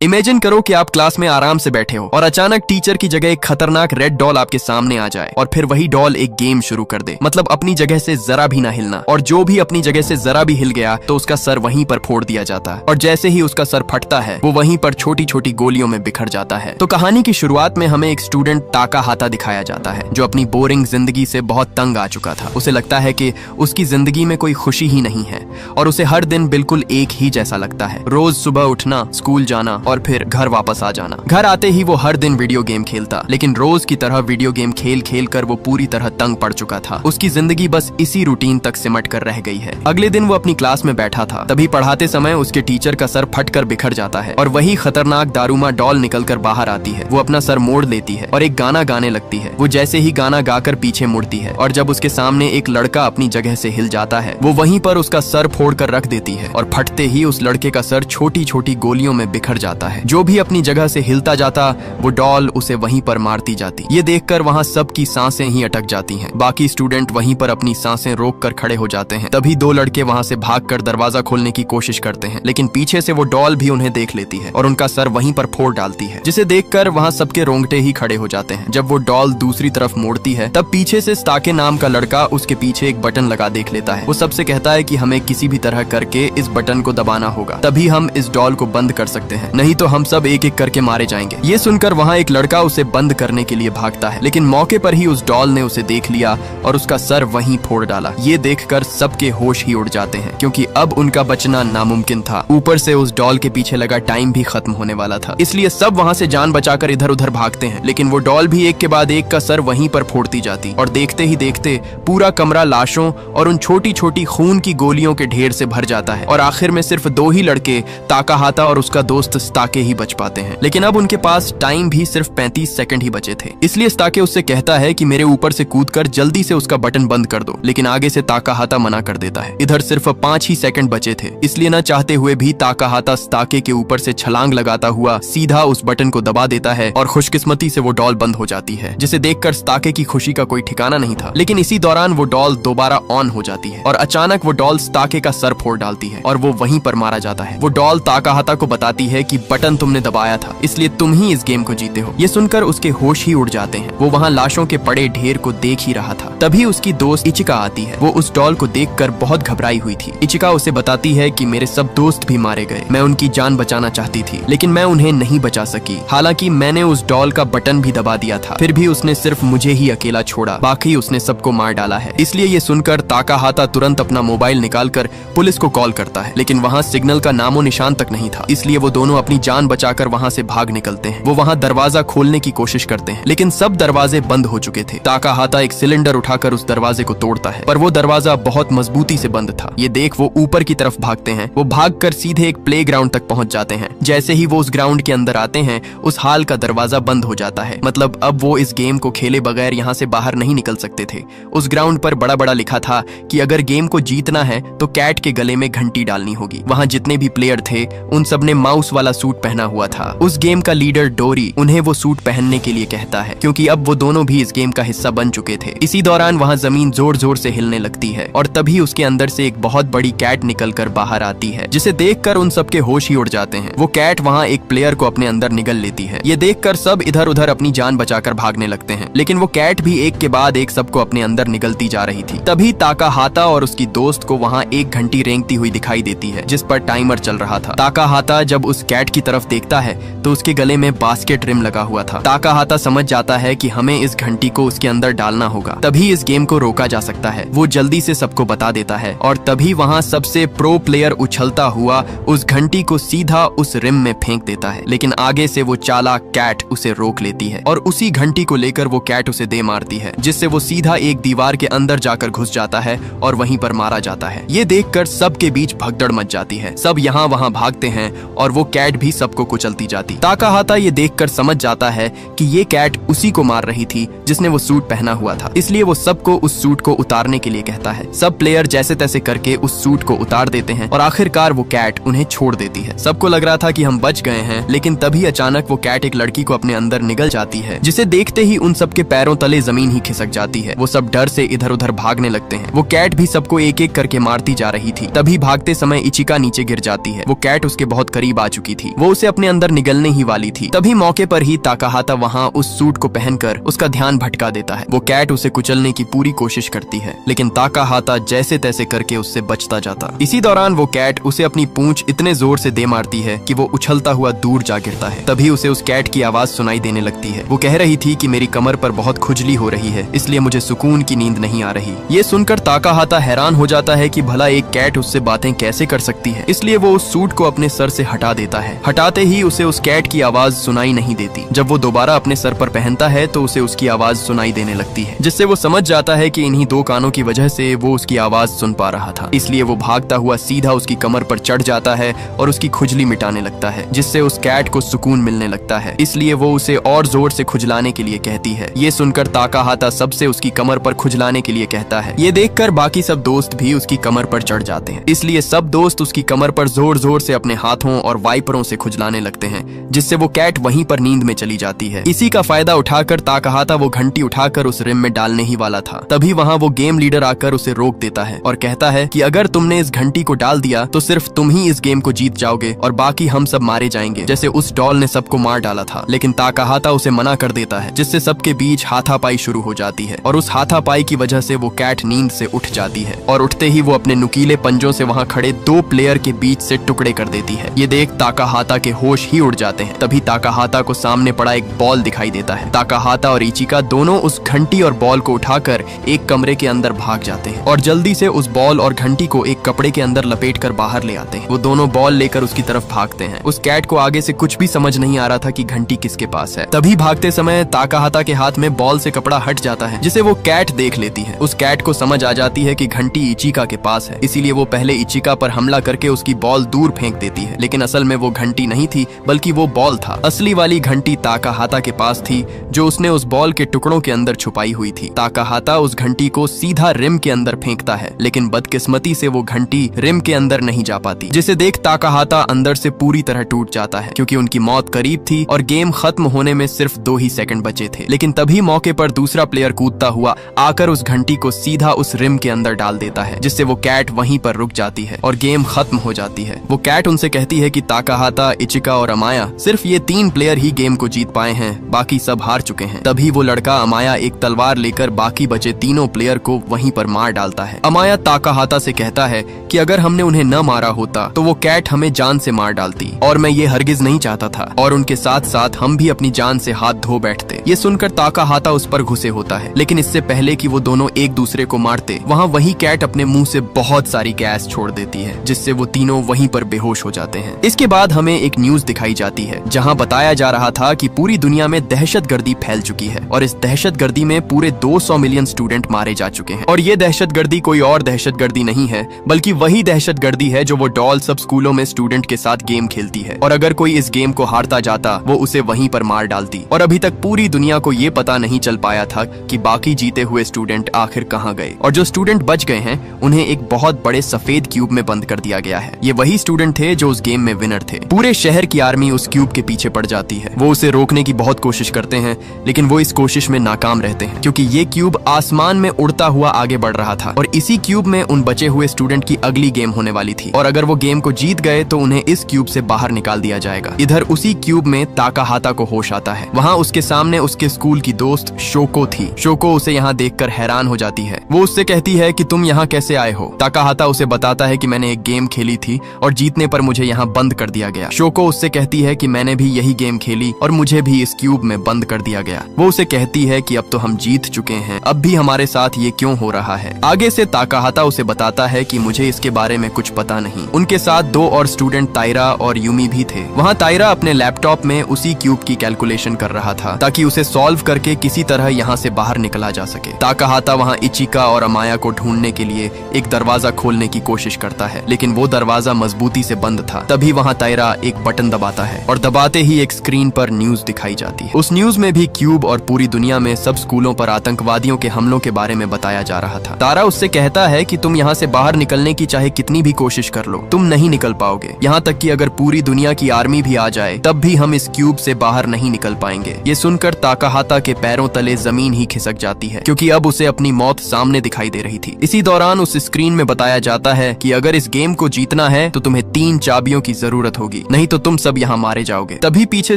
Imagine करो कि आप क्लास में आराम से बैठे हो और अचानक टीचर की जगह एक खतरनाक रेड डॉल आपके सामने आ जाए और फिर वही डॉल एक गेम शुरू कर दे। मतलब अपनी जगह से जरा भी ना हिलना, और जो भी अपनी जगह से जरा भी हिल गया तो उसका सर वहीं पर फोड़ दिया जाता है, और जैसे ही उसका सर फटता है वो वहीं पर छोटी छोटी गोलियों में बिखर जाता है। तो कहानी की शुरुआत में हमें एक स्टूडेंट ताकाहाता दिखाया जाता है जो अपनी बोरिंग जिंदगी से बहुत तंग आ चुका था। उसे लगता है कि उसकी जिंदगी में कोई खुशी ही नहीं है और उसे हर दिन बिल्कुल एक ही जैसा लगता है। रोज सुबह उठना, स्कूल जाना और फिर घर वापस आ जाना। घर आते ही वो हर दिन वीडियो गेम खेलता, लेकिन रोज की तरह वीडियो गेम खेल खेल कर वो पूरी तरह तंग पड़ चुका था। उसकी जिंदगी बस इसी रूटीन तक सिमट कर रह गई है। अगले दिन वो अपनी क्लास में बैठा था, तभी पढ़ाते समय उसके टीचर का सर फट कर बिखर जाता है और वही खतरनाक दारूमा डॉल निकल कर बाहर आती है। वो अपना सर मोड़ लेती है और एक गाना गाने लगती है। वो जैसे ही गाना गाकर पीछे मुड़ती है और जब उसके सामने एक लड़का अपनी जगह से हिल जाता है, वो वहीं पर उसका सर फोड़ कर रख देती है और फटते ही उस लड़के का सर छोटी छोटी गोलियों में बिखर जाता है। जो भी अपनी जगह से हिलता जाता वो डॉल उसे वहीं पर मारती जाती। ये देखकर वहाँ सबकी सांसें ही अटक जाती हैं। बाकी स्टूडेंट वहीं पर अपनी सांसें रोक कर खड़े हो जाते हैं। तभी दो लड़के वहाँ से भागकर दरवाजा खोलने की कोशिश करते हैं, लेकिन पीछे से वो डॉल भी उन्हें देख लेती है और उनका सर वहीं पर फोड़ डालती है, जिसे देखकर वहाँ सबके रोंगटे ही खड़े हो जाते हैं। जब वो डॉल दूसरी तरफ मोड़ती है तब पीछे से स्टाके नाम का लड़का उसके पीछे एक बटन लगा देख लेता है। वो सबसे कहता है कि हमें किसी भी तरह करके इस बटन को दबाना होगा, तभी हम इस डॉल को बंद कर सकते हैं, नहीं तो हम सब एक एक करके मारे जाएंगे। ये सुनकर वहाँ एक लड़का उसे बंद करने के लिए भागता है, लेकिन मौके पर ही उस डॉल ने उसे देख लिया और उसका सर वहीं फोड़ डाला। ये देखकर सबके होश ही उड़ जाते हैं, क्योंकि अब उनका बचना नामुमकिन था। ऊपर से उस डॉल के पीछे लगा टाइम भी खत्म होने वाला था, इसलिए सब वहाँ से जान बचाकर इधर उधर भागते हैं, लेकिन वो डॉल भी एक के बाद एक का सर वहीं पर फोड़ती जाती और देखते ही देखते पूरा कमरा लाशों और उन छोटी छोटी खून की गोलियों के ढेर से भर जाता है और आखिर में सिर्फ दो ही लड़के, ताकाहाता और उसका दोस्त स्टाके ही बच पाते हैं। लेकिन अब उनके पास टाइम भी सिर्फ 35 सेकंड ही बचे थे, इसलिए स्टाके उससे कहता है कि मेरे ऊपर से कूदकर जल्दी से उसका बटन बंद कर दो, लेकिन आगे से ताकाहाता मना कर देता है। इधर सिर्फ 5 ही सेकंड बचे थे, इसलिए न चाहते हुए भी ताकाहाता स्टाके के ऊपर से छलांग लगाता हुआ सीधा उस बटन को दबा देता है और खुशकिस्मती से वो डॉल बंद हो जाती है, जिसे देखकर स्टाके की खुशी का कोई ठिकाना नहीं था। लेकिन इसी दौरान वो डॉल दोबारा ऑन हो जाती है और अचानक वो डॉल स्टाके का सर फोड़ डालती है और वो वहीं पर मारा जाता है। वो डॉल ताकाहाता को बताती है कि बटन तुमने दबाया था, इसलिए तुम ही इस गेम को जीते हो। ये सुनकर उसके होश ही उड़ जाते हैं। वो वहाँ लाशों के पड़े ढेर को देख ही रहा था। तभी उसकी दोस्त इचिका आती है। वो उस डॉल को देखकर बहुत घबराई हुई थी। इचिका उसे बताती है कि मेरे सब दोस्त भी मारे गए, मैं उनकी जान बचाना चाहती थी, लेकिन मैं उन्हें नहीं बचा सकी। हालांकि मैंने उस डॉल का बटन भी दबा दिया था, फिर भी उसने सिर्फ मुझे ही अकेला छोड़ा, बाकी उसने सबको मार डाला है। इसलिए ये सुनकर ताकाहाता तुरंत अपना मोबाइल निकालकर पुलिस को कॉल करता है, लेकिन वहाँ सिग्नल का नामो निशान तक नहीं था। इसलिए वो दोनों अपनी जान बचाकर वहाँ से भाग निकलते हैं। वो वहाँ दरवाजा खोलने की कोशिश करते हैं, लेकिन सब दरवाजे बंद हो चुके थे। ताकाहाता एक सिलेंडर उठाकर उस दरवाजे को तोड़ता है, पर वो दरवाजा बहुत मजबूती से बंद था। ये देख वो ऊपर की तरफ भागते हैं। वो भागकर सीधे एक प्लेग्राउंड तक पहुंच जाते हैं। जैसे ही वो उस ग्राउंड के अंदर आते हैं, उस हाल का दरवाजा बंद हो जाता है। मतलब अब वो इस गेम को खेले बगैर यहाँ से बाहर नहीं निकल सकते थे। उस ग्राउंड पर बड़ा बड़ा लिखा था कि अगर गेम को जीतना है तो कैट के गले में घंटी डालनी होगी। वहाँ जितने भी प्लेयर थे उन सब ने माउस वाला सूट पहना हुआ था। उस गेम का लीडर डोरी उन्हें वो सूट पहनने के लिए कहता है, क्योंकि अब वो दोनों भी इस गेम का हिस्सा बन चुके थे। इसी दौरान वहाँ जमीन जोर जोर से हिलने लगती है और तभी उसके अंदर से एक बहुत बड़ी कैट निकलकर बाहर आती है, जिसे देखकर उन सबके होश ही उड़ जाते हैं। वो कैट वहाँ एक प्लेयर को अपने अंदर निगल लेती है। ये देखकर सब इधर उधर अपनी जान बचाकर भागने लगते हैं, लेकिन वो कैट भी एक के बाद एक सबको अपने अंदर निगलती जा रही थी। तभी ताकाहाता और उसकी दोस्त को वहाँ एक घंटी रेंगती हुई दिखाई देती है, जिस पर टाइमर चल रहा था। ताकाहाता जब उस कैट की तरफ देखता है तो उसके गले में बास्केट रिम लगा हुआ था। ताकाहाता समझ जाता है कि हमें इस घंटी को उसके अंदर डालना होगा, तभी इस गेम को रोका जा सकता है। वो जल्दी से सबको बता देता है और तभी वहाँ सबसे प्रो प्लेयर उछलता हुआ उस घंटी को सीधा उस रिम में फेंक देता है, लेकिन आगे से वो चालाक कैट उसे रोक लेती है और उसी घंटी को लेकर वो कैट उसे दे मारती है, जिससे वो सीधा एक दीवार के अंदर जाकर घुस जाता है और वहीं पर मारा जाता है। ये देखकर सबके बीच भगदड़ मच जाती है। सब यहाँ वहाँ भागते हैं और वो कैट भी सबको कुचलती जाती। ताकाहाता ये देखकर समझ जाता है कि ये कैट उसी को मार रही थी जिसने वो सूट पहना हुआ था, इसलिए वो सबको उस सूट को उतारने के लिए कहता है। सब प्लेयर जैसे तैसे करके उस सूट को उतार देते हैं और आखिरकार वो कैट उन्हें छोड़ देती है। सबको लग रहा था कि हम बच गए हैं, लेकिन तभी अचानक वो कैट एक लड़की को अपने अंदर निगल जाती है, जिसे देखते ही उन सबके पैरों तले जमीन ही खिसक जाती है। वो सब डर से इधर उधर भागने लगते हैं। वो कैट भी सबको एक एक करके मारती जा रही थी। तभी भागते समय इचिका नीचे गिर जाती है। वो कैट उसके बहुत करीब आ चुकी थी। थी, वो उसे अपने अंदर निगलने ही वाली थी। तभी मौके पर ही ताकाहाता वहाँ उस सूट को पहनकर उसका ध्यान भटका देता है। वो कैट उसे कुचलने की पूरी कोशिश करती है, लेकिन ताकाहाता जैसे तैसे करके उससे बचता जाता। इसी दौरान वो कैट उसे अपनी पूंछ इतने जोर से दे मारती है कि वो उछलता हुआ दूर जा गिरता है। तभी उसे उस कैट की आवाज सुनाई देने लगती है। वो कह रही थी कि मेरी कमर पर बहुत खुजली हो रही है, इसलिए मुझे सुकून की नींद नहीं आ रही। ये सुनकर ताकाहाता हैरान हो जाता है कि भला एक कैट उससे बातें कैसे कर सकती है, इसलिए वो उस सूट को अपने सर से हटा देता है। हटाते ही उसे उस कैट की आवाज सुनाई नहीं देती। जब वो दोबारा अपने सर पर पहनता है तो उसे उसकी आवाज सुनाई देने लगती है, जिससे वो समझ जाता है कि इन्हीं दो कानों की वजह से वो उसकी आवाज सुन पा रहा था। इसलिए वो भागता हुआ सीधा उसकी कमर पर चढ़ जाता है और उसकी खुजली मिटाने लगता है, जिससे उस कैट को सुकून मिलने लगता है। इसलिए वो उसे और जोर से खुजलाने के लिए कहती है। ये सुनकर ताकाहाता सबसे उसकी कमर पर खुजलाने के लिए कहता है। ये देखकर बाकी सब दोस्त भी उसकी कमर पर चढ़ जाते हैं, इसलिए सब दोस्त उसकी कमर पर जोर जोर से अपने हाथों और वाइपरों से खुजलाने लगते हैं, जिससे वो कैट वहीं पर नींद में चली जाती है। इसी का फायदा उठाकर ताकाहाता वो घंटी उठाकर उस रिम में डालने ही वाला था। तभी वहाँ वो गेम लीडर आकर उसे रोक देता है और कहता है कि अगर तुमने इस घंटी को डाल दिया तो सिर्फ तुम ही इस गेम को जीत जाओगे और बाकी हम सब मारे जाएंगे, जैसे उस डॉल ने सबको मार डाला था। लेकिन ताकाहाता उसे मना कर देता है, जिससे सबके बीच हाथापाई शुरू हो जाती है और उस हाथापाई की वजह से वो कैट नींद से उठ जाती है और उठते ही वो अपने नुकीले पंजों से वहाँ खड़े दो प्लेयर के बीच से टुकड़े कर देती है। ये देख ताकाहाता के होश ही उड़ जाते हैं। तभी ताकाहाता को सामने पड़ा एक बॉल दिखाई देता है। ताकाहाता और इचिका दोनों उस घंटी और बॉल को उठाकर एक कमरे के अंदर भाग जाते हैं और जल्दी से उस बॉल और घंटी को एक कपड़े के अंदर लपेटकर बाहर ले आते हैं। वो दोनों बॉल लेकर उसकी तरफ भागते हैं। उस कैट को आगे से कुछ भी समझ नहीं आ रहा था कि घंटी किसके पास है। तभी भागते समय ताकाहाता के हाथ में बॉल से कपड़ा हट जाता है, जिसे वो कैट देख लेती है। उस कैट को समझ आ जाती है कि घंटी इचिका के पास है, इसीलिए वो पहले इचिका पर हमला करके उसकी बॉल दूर फेंक देती है। लेकिन असल में वो घंटी नहीं थी, बल्कि वो बॉल था। असली वाली घंटी ताकाहाता के पास थी, जो उसने उस बॉल के टुकड़ों के अंदर छुपाई हुई थी। ताकाहाता उस घंटी को सीधा रिम के अंदर फेंकता है, लेकिन बदकिस्मती से वो घंटी रिम के अंदर नहीं जा पाती, जिसे देख ताकाहाता अंदर से पूरी तरह टूट जाता है, क्योंकि उनकी मौत करीब थी और गेम खत्म होने में सिर्फ 2 ही सेकंड बचे थे। लेकिन तभी मौके पर दूसरा प्लेयर कूदता हुआ आकर उस घंटी को सीधा उस रिम के अंदर डाल देता है, जिससे वो कैट वहीं पर रुक जाती है और गेम खत्म हो जाती है। वो कैट उनसे कहती है कि ताकाहाता, इचिका और अमाया, सिर्फ ये 3 प्लेयर ही गेम को जीत पाए हैं, बाकी सब हार चुके हैं। तभी वो लड़का अमाया एक तलवार लेकर बाकी बचे तीनों प्लेयर को वहीं पर मार डालता है। अमाया ताकाहाता से कहता है कि अगर हमने उन्हें न मारा होता तो वो कैट हमें जान से मार डालती, और मैं ये हरगिज नहीं चाहता था, और उनके साथ साथ हम भी अपनी जान से हाथ धो बैठते। ये सुनकर ताकाहाता उस पर गुस्से होता है, लेकिन इससे पहले कि वो दोनों एक दूसरे को मारते, वहाँ वही कैट अपने मुंह से बहुत सारी गैस छोड़ देती है, जिससे वो तीनों वहीं पर बेहोश हो जाते हैं। इसके बाद हमें एक न्यूज दिखाई जाती है, जहाँ बताया जा रहा था कि पूरी दुनिया में दहशतगर्दी फैल चुकी है और इस दहशतगर्दी में पूरे 200 मिलियन स्टूडेंट मारे जा चुके हैं। और ये दहशतगर्दी कोई और दहशतगर्दी नहीं है, बल्कि वही दहशतगर्दी है जो वो डॉल सब स्कूलों में स्टूडेंट के साथ गेम खेलती है, और अगर कोई इस गेम को हारता जाता वो उसे वहीं पर मार डालती। और अभी तक पूरी दुनिया को ये पता नहीं चल पाया था कि बाकी जीते हुए स्टूडेंट आखिर कहाँ गए, और जो स्टूडेंट बच गए हैं उन्हें एक बहुत बड़े सफेद क्यूब में बंद कर दिया गया है। ये वही स्टूडेंट थे जो उस गेम में विनर थे। पूरे शहर की आर्मी उस क्यूब के पीछे पड़ जाती है। वो उसे रोकने की बहुत कोशिश करते हैं, लेकिन वो इस कोशिश में नाकाम रहते हैं, क्योंकि ये क्यूब आसमान में उड़ता हुआ आगे बढ़ रहा था और इसी क्यूब में उन बचे हुए स्टूडेंट की अगली गेम होने वाली थी, और अगर वो गेम को जीत गए तो उन्हें इस क्यूब से बाहर निकाल दिया जाएगा। इधर उसी क्यूब में ताकाहाता को होश आता है। वहाँ उसके सामने उसके स्कूल की दोस्त शोको थी। शोको उसे यहाँ देखकर हैरान हो जाती है। वो उससे कहती है कि तुम यहाँ कैसे आए हो। ताकाहाता उसे बताता है कि मैंने एक गेम खेली थी और जीतने पर मुझे यहाँ बंद कर दिया गया। शोको उससे कहती है कि मैंने भी यही गेम खेली और मुझे भी इस क्यूब में बंद कर दिया गया। वो उसे कहती है कि अब तो हम जीत चुके हैं, अब भी हमारे साथ ये क्यों हो रहा है। आगे से ताकाहाता उसे बताता है कि मुझे इसके बारे में कुछ पता नहीं। उनके साथ 2 और स्टूडेंट ताइरा और यूमी भी थे। वहाँ ताइरा अपने लैपटॉप में उसी क्यूब की कैलकुलेशन कर रहा था, ताकि उसे सॉल्व करके किसी तरह यहाँ से बाहर निकला जा सके। ताकाहाता वहाँ इचिका और अमाया को ढूंढने के लिए एक दरवाजा खोलने की कोशिश करता है, लेकिन वो दरवाजा मजबूती से बंद था। तभी वहाँ ताइरा एक बटन दबाता है और दबाते ही एक स्क्रीन पर न्यूज दिखाई जाती है। उस न्यूज में भी क्यूब और पूरी दुनिया में सब स्कूलों पर आतंकवादियों के हमलों के बारे में बताया जा रहा था। तारा उससे कहता है कि तुम यहाँ से बाहर निकलने की चाहे कितनी भी कोशिश कर लो, तुम नहीं निकल पाओगे। यहाँ तक कि अगर पूरी दुनिया की आर्मी भी आ जाए तब भी हम इस क्यूब से बाहर नहीं निकल पाएंगे। ये सुनकर ताकाहाता के पैरों तले जमीन ही खिसक जाती है, क्योंकि अब उसे अपनी मौत सामने दिखाई दे रही थी। इसी दौरान उस स्क्रीन में बताया जाता है कि अगर इस गेम को जीतना है तो तुम्हें 3 चाबियों की जरूरत होगी। होगी, नहीं तो तुम सब यहाँ मारे जाओगे। तभी पीछे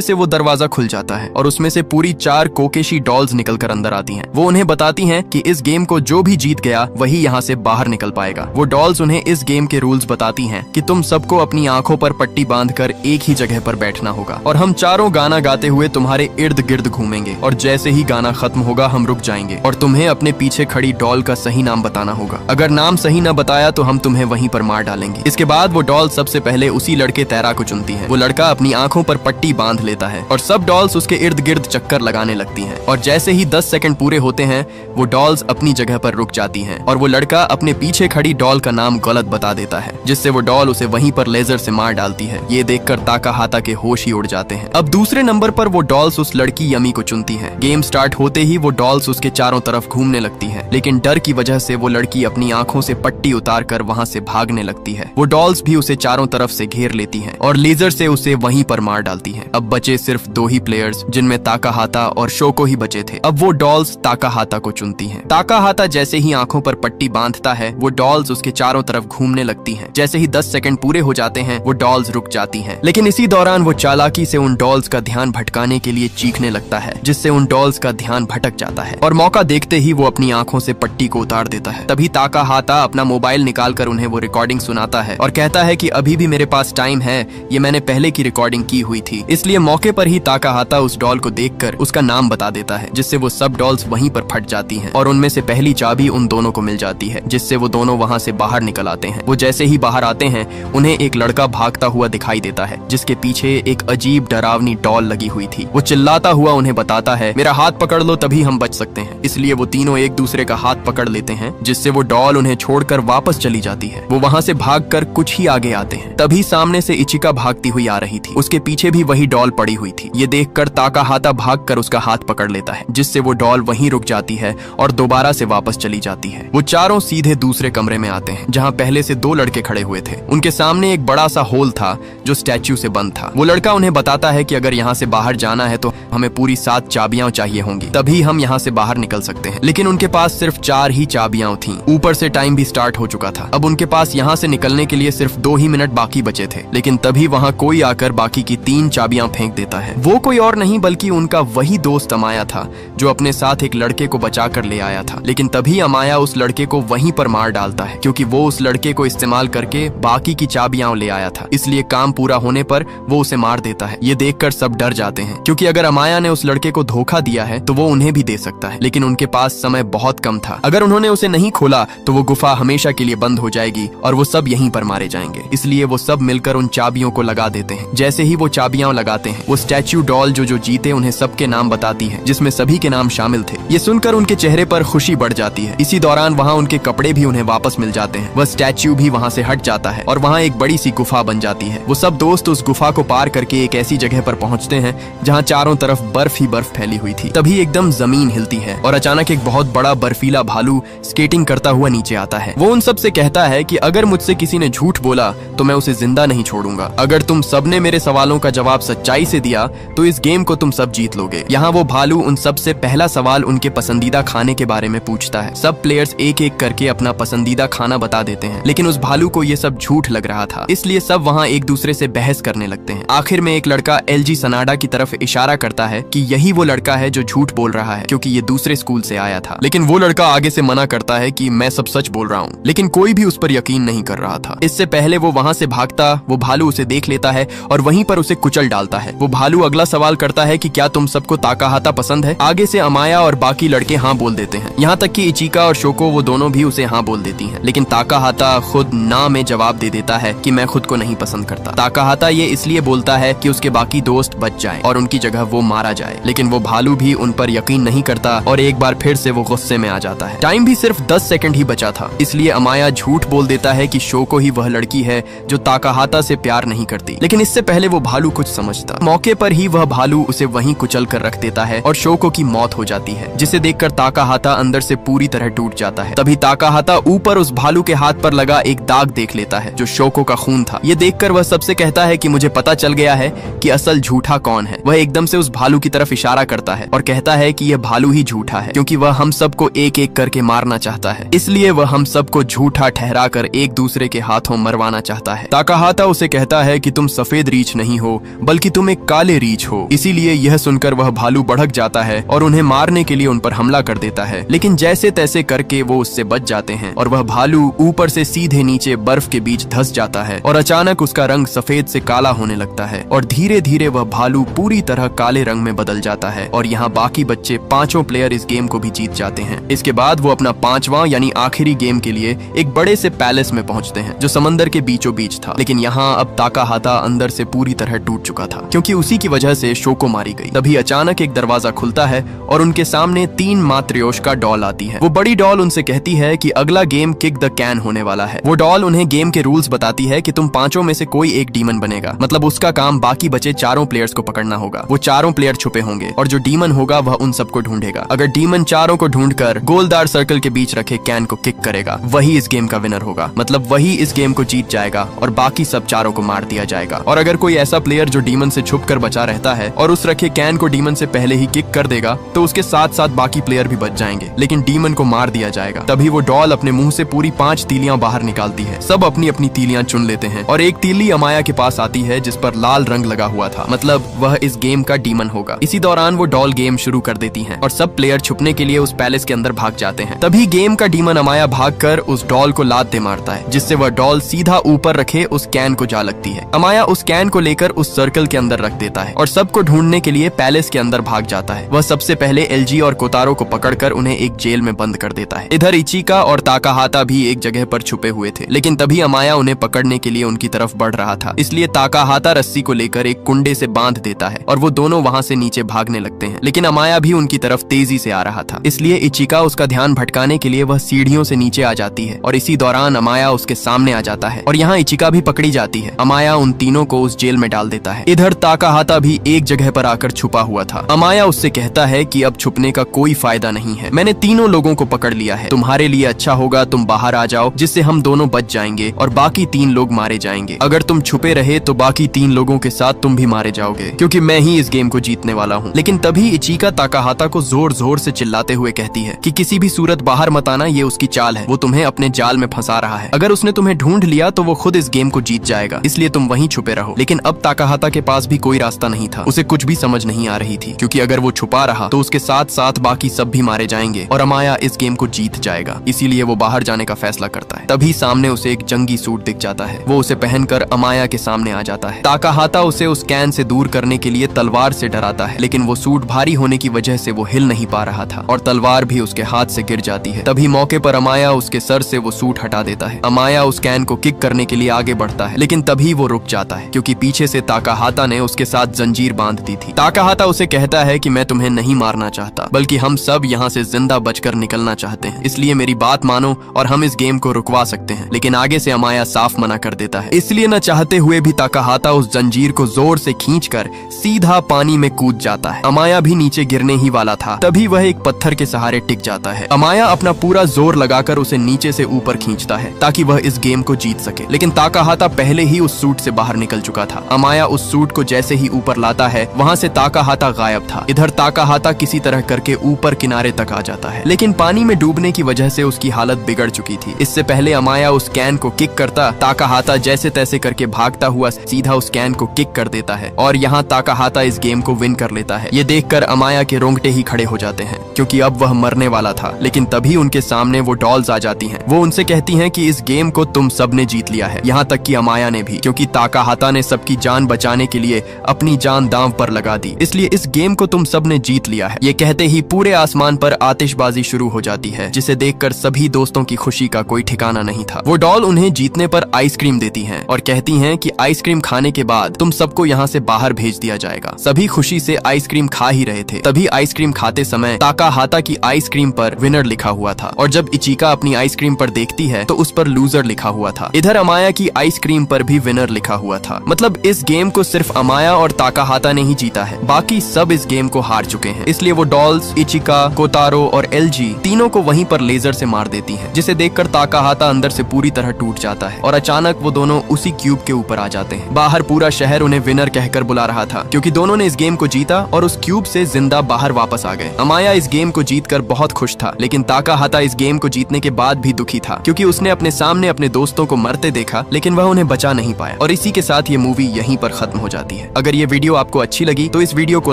से वो दरवाजा खुल जाता है और उसमें से पूरी 4 कोकेशी डॉल्स निकलकर अंदर आती हैं। वो उन्हें बताती हैं कि इस गेम को जो भी जीत गया वही यहाँ से बाहर निकल पाएगा। वो डॉल्स उन्हें इस गेम के रूल्स बताती हैं कि तुम सबको अपनी आंखों पर पट्टी बांधकर एक ही जगह पर बैठना होगा और हम चारों गाना गाते हुए तुम्हारे इर्द गिर्द घूमेंगे और जैसे ही गाना खत्म होगा हम रुक जाएंगे और तुम्हें अपने पीछे खड़ी डॉल का सही नाम बताना होगा। अगर नाम सही न बताया तो हम तुम्हें वहीं पर मार डालेंगे। इसके बाद वो डॉल सबसे पहले उसी लड़के तैरा को चुनती है। वो लड़का अपनी आंखों पर पट्टी बांध लेता है और सब डॉल्स उसके इर्द गिर्द चक्कर लगाने लगती हैं और जैसे ही 10 सेकंड पूरे होते हैं वो डॉल्स अपनी जगह पर रुक जाती हैं और वो लड़का अपने पीछे खड़ी डॉल का नाम गलत बता देता है, जिससे वो डॉल उसे वहीं पर लेजर से मार डालती है। ये देखकर ताकाहाता के होश ही उड़ जाते हैं। अब दूसरे नंबर पर वो डॉल्स उस लड़की यमी को चुनती है। गेम स्टार्ट होते ही वो डॉल्स उसके चारों तरफ घूमने लगती है, लेकिन डर की वजह से वो लड़की अपनी आंखों से पट्टी उतार कर वहाँ से भागने लगती है। वो डॉल्स भी उसे चारों तरफ से घेर लेती हैं और लेजर से उसे वहीं पर मार डालती हैं। अब बचे सिर्फ 2 ही प्लेयर्स, जिनमें ताकाहाता और शोको ही बचे थे। अब वो डॉल्स ताकाहाता को चुनती हैं। ताकाहाता जैसे ही आंखों पर पट्टी बांधता है वो डॉल्स उसके चारों तरफ घूमने लगती हैं। जैसे ही 10 सेकंड पूरे हो जाते हैं वो डॉल्स रुक जाती हैं, लेकिन इसी दौरान वो चालाकी से उन डॉल्स का ध्यान भटकाने के लिए चीखने लगता है, जिससे उन डॉल्स का ध्यान भटक जाता है और मौका देखते ही वो अपनी आंखों से पट्टी को उतार देता है। तभी ताकाहाता अपना मोबाइल निकालकर उन्हें वो रिकॉर्डिंग सुनाता है और कहता है कि अभी भी मेरे पास टाइम है, ये मैंने पहले की रिकॉर्डिंग की हुई थी। इसलिए मौके पर ही ताकाहाता उस डॉल को देखकर उसका नाम बता देता है, जिससे वो सब डॉल्स वहीं पर फट जाती हैं और उनमें से पहली चाबी उन दोनों को मिल जाती है, जिससे वो दोनों वहाँ से बाहर निकल आते हैं। वो जैसे ही बाहर आते हैं उन्हें एक लड़का भागता हुआ दिखाई देता है, जिसके पीछे एक अजीब डरावनी डॉल लगी हुई थी। वो चिल्लाता हुआ उन्हें बताता है, मेरा हाथ पकड़ लो तभी हम बच सकते हैं। इसलिए वो तीनों एक दूसरे का हाथ पकड़ लेते हैं, जिससे वो डॉल उन्हें छोड़कर वापस चली जाती है। वो वहाँ से भागकर कुछ ही आगे आते हैं, तभी सामने से इचिका भागती हुई आ रही थी। उसके पीछे भी वही डॉल पड़ी हुई थी। ये देखकर ताकाहाता भागकर उसका हाथ पकड़ लेता है, जिससे वो डॉल वहीं रुक जाती है और दोबारा से वापस चली जाती है। वो चारों सीधे दूसरे कमरे में आते हैं, जहाँ पहले से 2 लड़के खड़े हुए थे। उनके सामने एक बड़ा सा होल था जो स्टैच्यू से बंद था। वो लड़का उन्हें बताता है कि अगर यहाँ से बाहर जाना है तो हमें पूरी 7 चाबियां चाहिए होंगी, तभी हम यहाँ से बाहर निकल सकते हैं। लेकिन उनके पास सिर्फ 4 ही चाबियां थीं। ऊपर से टाइम भी स्टार्ट हो चुका था। अब उनके पास यहाँ से निकलने के लिए सिर्फ 2 ही मिनट बाकी बचे थे, लेकिन तभी वहाँ कोई आकर बाकी की 3 चाबियां फेंक देता है। वो कोई और नहीं बल्कि उनका वही दोस्त अमाया था, जो अपने साथ एक लड़के को बचा कर ले आया था। लेकिन तभी अमाया उस लड़के को वहीं पर मार डालता है, क्योंकि वो उस लड़के को इस्तेमाल करके बाकी की चाबियां ले आया था। इसलिए काम पूरा होने पर वो उसे मार देता है। ये देखकर सब डर जाते हैं, क्योंकि अगर अमाया ने उस लड़के को धोखा दिया है तो वो उन्हें भी दे सकता है, लेकिन उनके पास समय बहुत कम था। अगर उन्होंने उसे नहीं खोला तो वो गुफा हमेशा के लिए बंद हो जाएगी और वो सब यहीं पर मारे जाएंगे। इसलिए वो सब मिलकर उन चाबियों को लगा देते हैं। जैसे ही वो चाबियां लगाते हैं वो स्टैच्यू डॉल जो जीते उन्हें सबके नाम बताती है, जिसमें सभी के नाम शामिल थे। ये सुनकर उनके चेहरे पर खुशी बढ़ जाती है। इसी दौरान वहाँ उनके कपड़े भी उन्हें वापस मिल जाते हैं। वह स्टैच्यू भी वहाँ से हट जाता है और वहाँ एक बड़ी सी गुफा बन जाती है। वो सब दोस्त उस गुफा को पार करके एक ऐसी जगह पर पहुँचते हैं जहाँ चारों तरफ बर्फ ही बर्फ फैली हुई थी। तभी एकदम जमीन हिलती है और अचानक एक बहुत बड़ा बर्फीला भालू स्केटिंग करता हुआ नीचे आता है। वो उन सब से कहता है कि अगर मुझसे किसी ने झूठ बोला तो मैं उसे जिंदा नहीं छोड़ूंगा। अगर तुम सबने मेरे सवालों का जवाब सच्चाई से दिया तो इस गेम को तुम सब जीत लोगे। यहाँ वो भालू उन सब से पहला सवाल उनके पसंदीदा खाने के बारे में पूछता है। सब प्लेयर्स एक एक करके अपना पसंदीदा खाना बता देते हैं, लेकिन उस भालू को ये सब झूठ लग रहा था, इसलिए सब वहाँ एक दूसरे से बहस करने लगते हैं। आखिर में एक लड़का एलजी सनाडा की तरफ इशारा करता है कि यही वो लड़का है जो झूठ बोल रहा है, क्योंकि ये दूसरे स्कूल से आया था। लेकिन वो लड़का आगे से मना करता है कि मैं सब सच बोल रहा हूँ, लेकिन कोई भी उस पर यकीन नहीं कर रहा था। इससे पहले वो वहाँ से भागता वो भालू उसे देख लेता है और वहीं पर उसे कुचल डालता है। वो भालू अगला सवाल करता है कि क्या तुम सबको ताकाहाता पसंद है? आगे से अमाया और बाकी लड़के हाँ बोल देते हैं, यहाँ तक कि इचिका और शोको वो दोनों भी उसे हाँ बोल देती हैं। लेकिन ताकाहाता खुद ना में जवाब दे देता है कि मैं खुद को नहीं पसंद करता। ताकाहाता ये इसलिए बोलता है कि उसके बाकी दोस्त बच जाएं और उनकी जगह वो मारा जाए, लेकिन वो भालू भी उन पर यकीन नहीं करता और एक बार फिर से वो गुस्से में आ जाता है। टाइम भी सिर्फ 10 सेकंड ही बचा था, इसलिए अमाया झूठ बोल देता है कि शोको ही वह लड़की है जो ताकाहाता से प्यार नहीं करती। लेकिन इससे पहले वो भालू कुछ समझता। मौके पर ही वह भालू उसे वहीं कुचल कर रख देता है और शोको की मौत हो जाती है, जिसे देखकर ताकाहाता अंदर से पूरी तरह टूट जाता है। तभी ताकाहाता ऊपर उस भालू के हाथ पर लगा एक दाग देख लेता है जो शोको का खून था। ये देखकर वह सबसे कहता है कि मुझे पता चल गया है कि असल झूठा कौन है। वह एकदम से उस भालू की तरफ इशारा करता है और कहता है कि यह भालू ही झूठा है, क्योंकि वह हम सबको एक एक करके मारना चाहता है। इसलिए वह हम सबको झूठा ठहरा कर एक दूसरे के हाथों मरवाना चाहता है। ताकाहाता उसे कहता है है कि तुम सफेद रीछ नहीं हो बल्कि तुम एक काले रीछ हो। इसीलिए यह सुनकर वह भालू भड़क जाता है और उन्हें मारने के लिए उन पर हमला कर देता है, लेकिन जैसे तैसे करके वो उससे बच जाते हैं और वह भालू ऊपर से सीधे नीचे बर्फ के बीच धंस जाता है और अचानक उसका रंग सफेद से काला होने लगता है और धीरे धीरे वह भालू पूरी तरह काले रंग में बदल जाता है और यहाँ बाकी बच्चे पांचों प्लेयर इस गेम को भी जीत जाते हैं। इसके बाद वो अपना पांचवा यानी आखिरी गेम के लिए एक बड़े से पैलेस में पहुंचते हैं जो समंदर के बीचों बीच था, लेकिन यहाँ अब ताकाहाता अंदर से पूरी तरह टूट चुका था क्योंकि उसी की वजह से शोको मारी गई। तभी अचानक एक दरवाजा खुलता है और उनके सामने 3 मात्रियोशिका डॉल आती है। वो बड़ी डॉल उनसे कहती है कि अगला गेम किक द कैन होने वाला है। वो डॉल उन्हें गेम के रूल्स बताती है कि तुम पांचों में से कोई एक डीमन बनेगा, मतलब उसका काम बाकी बचे चारों प्लेयर्स को पकड़ना होगा। वो चारों प्लेयर छुपे होंगे और जो डीमन होगा वह उन सबको ढूंढेगा। अगर डीमन चारों को ढूंढकर गोलदार सर्कल के बीच रखे कैन को किक करेगा वही इस गेम का विनर होगा, मतलब वही इस गेम को जीत जाएगा और बाकी सब चारों को मार दिया जाएगा। और अगर कोई ऐसा प्लेयर जो डीमन से छुप कर बचा रहता है और उस रखे कैन को डीमन से पहले ही किक कर देगा तो उसके साथ साथ बाकी प्लेयर भी बच जाएंगे, लेकिन डीमन को मार दिया जाएगा। तभी वो डॉल अपने मुंह से पूरी 5 तीलियां बाहर निकालती है। सब अपनी अपनी तीलियां चुन लेते हैं और एक तीली अमाया के पास आती है जिस पर लाल रंग लगा हुआ था, मतलब वह इस गेम का डीमन होगा। इसी दौरान वो डॉल गेम शुरू कर देती हैं और सब प्लेयर छुपने के लिए उस पैलेस के अंदर भाग जाते हैं। तभी गेम का डीमन अमाया भागकर उस डॉल को लात दे मारता है जिससे वह डॉल सीधा ऊपर रखे उस कैन को जा लगती है। अमाया उस कैन को लेकर उस सर्कल के अंदर रख देता है और सबको ढूंढने के लिए पैलेस के अंदर भाग जाता है। वह सबसे पहले एलजी और कोतारो को पकड़कर उन्हें एक जेल में बंद कर देता है। इधर इचिका और ताकाहाता भी एक जगह पर छुपे हुए थे, लेकिन तभी अमाया उन्हें पकड़ने के लिए उनकी तरफ बढ़ रहा था, इसलिए ताकाहाता रस्सी को लेकर एक कुंडे से बांध देता है और वो दोनों वहाँ से नीचे भागने लगते हैं, लेकिन अमाया भी उनकी तरफ तेजी से आ रहा था, इसलिए इचिका उसका ध्यान भटकाने के लिए वह सीढ़ियों से नीचे आ जाती है और इसी दौरान अमाया उसके सामने आ जाता है और यहाँ इचिका भी पकड़ी जाती है। अमाया उन तीनों को उस जेल में डाल देता है। इधर ताकाहाता भी एक जगह पर आकर छुपा हुआ था। अमाया उससे कहता है कि अब छुपने का कोई फायदा नहीं है, मैंने तीनों लोगों को पकड़ लिया है, तुम्हारे लिए अच्छा होगा तुम बाहर आ जाओ जिससे हम दोनों बच जाएंगे और बाकी 3 लोग मारे जाएंगे। अगर तुम छुपे रहे तो बाकी 3 लोगों के साथ तुम भी मारे जाओगे क्योंकि मैं ही इस गेम को जीतने वाला हूँ। लेकिन तभी इचिका ताकाहाता को जोर जोर से चिल्लाते हुए कहती है कि किसी भी सूरत बाहर मत आना, ये उसकी चाल है, वो तुम्हें अपने जाल में फंसा रहा है। अगर उसने तुम्हें ढूंढ लिया तो वो खुद इस गेम को जीत जाएगा, इसलिए तुम वहीं छुपे रहो। लेकिन अब ताकाहाता के पास भी कोई रास्ता नहीं था, उसे कुछ भी समझ नहीं आ रही थी क्योंकि अगर वो छुपा रहा तो उसके साथ साथ बाकी सब भी मारे जाएंगे और अमाया इस गेम को जीत जाएगा। इसीलिए वो बाहर जाने का फैसला करता है। तभी सामने उसे एक जंगी सूट दिख जाता है। वो उसे पहनकर अमाया के सामने आ जाता है। ताकाहाता उसे उस कैन से दूर करने के लिए तलवार से डराता है, लेकिन वो सूट भारी होने की वजह से वो हिल नहीं पा रहा था और तलवार भी उसके हाथ से गिर जाती है। तभी मौके पर अमाया उसके सर से वो सूट हटा देता है। अमाया उस कैन को किक करने के लिए आगे बढ़ता है, लेकिन तभी वो रुक जाता है क्योंकि पीछे से ताकाहाता ने उसके साथ जंजीर बांध दी थी। ताकाहाता उसे कहता है कि मैं तुम्हें नहीं मारना चाहता, बल्कि हम सब यहाँ से जिंदा बचकर निकलना चाहते हैं, इसलिए मेरी बात मानो और हम इस गेम को रुकवा सकते हैं। लेकिन आगे से अमाया साफ मना कर देता है। इसलिए न चाहते हुए भी ताकाहाता उस जंजीर को जोर से खींचकर सीधा पानी में कूद जाता है। अमाया भी नीचे गिरने ही वाला था, तभी वह एक पत्थर के सहारे टिक जाता है। अमाया अपना पूरा जोर लगाकर उसे नीचे से ऊपर खींचता है ताकि वह इस गेम को जीत सके, लेकिन ताकाहाता पहले ही उस सूट से बाहर निकल चुका था। अमाया उस सूट को जैसे ही ऊपर लाता है वहाँ से ताकाहाता गायब था। इधर ताकाहाता किसी तरह करके ऊपर किनारे तक आ जाता है, लेकिन पानी में डूबने की वजह से उसकी हालत बिगड़ चुकी थी। इससे पहले अमाया उस कैन को किक करता, ताकाहाता जैसे तैसे करके भागता हुआ सीधा उस कैन को किक कर देता है और यहाँ ताकाहाता इस गेम को विन कर लेता है। ये देखकर अमाया के रोंगटे ही खड़े हो जाते हैं क्योंकि अब वह मरने वाला था। लेकिन तभी उनके सामने वो डॉल्स आ जाती हैं। वो उनसे कहती हैं कि इस गेम को तुम सबने जीत लिया है, यहाँ तक कि अमाया ने भी, क्योंकि ताकाहाता ने सबकी जान बचाने के लिए अपनी जान दांव पर लगा दी, इसलिए इस गेम को तुम सबने जीत लिया है। ये कहते ही पूरे आसमान पर आतिशबाजी शुरू हो जाती है जिसे देखकर सभी दोस्तों की खुशी का कोई ठिकाना नहीं था। वो डॉल उन्हें जीतने पर आइसक्रीम देती हैं और कहती हैं कि आइसक्रीम खाने के बाद तुम सबको यहाँ से बाहर भेज दिया जाएगा। सभी खुशी से आइसक्रीम खा ही रहे थे, तभी आइसक्रीम खाते समय ताकाहाता की आइसक्रीम पर विनर लिखा हुआ था और जब इचिका अपनी आइसक्रीम पर देखती है तो उस पर लूजर लिखा हुआ था। इधर अमाया की आइसक्रीम पर भी विनर लिखा हुआ था। मतलब इस गेम को सिर्फ अमाया और ताकाहाता ने ही जीता है, बाकी सब इस गेम को हार चुके हैं। इसलिए वो डॉल्स, इचिका, कोतारो और एलजी तीनों को वहीं पर लेजर से मार देती हैं, जिसे देखकर ताकाहाता अंदर से पूरी तरह टूट जाता है और अचानक वो दोनों उसी क्यूब के ऊपर आ जाते हैं। बाहर पूरा शहर उन्हें विनर कहकर बुला रहा था क्योंकि दोनों ने इस गेम को जीता और उस क्यूब से जिंदा बाहर वापस आ गए। अमाया इस गेम को जीतकर बहुत खुश था, लेकिन ताकाहाता इस गेम को जीतने के बाद भी दुखी था क्योंकि उसने अपने सामने अपने दोस्तों को मरते देखा, लेकिन वह उन्हें बचा नहीं पाया और इसी के साथ ये मूवी यहीं पर खत्म हो जाती है। अगर ये वीडियो आपको अच्छी लगी तो इस वीडियो को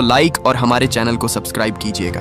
लाइक और हमारे चैनल को सब्सक्राइब कीजिएगा।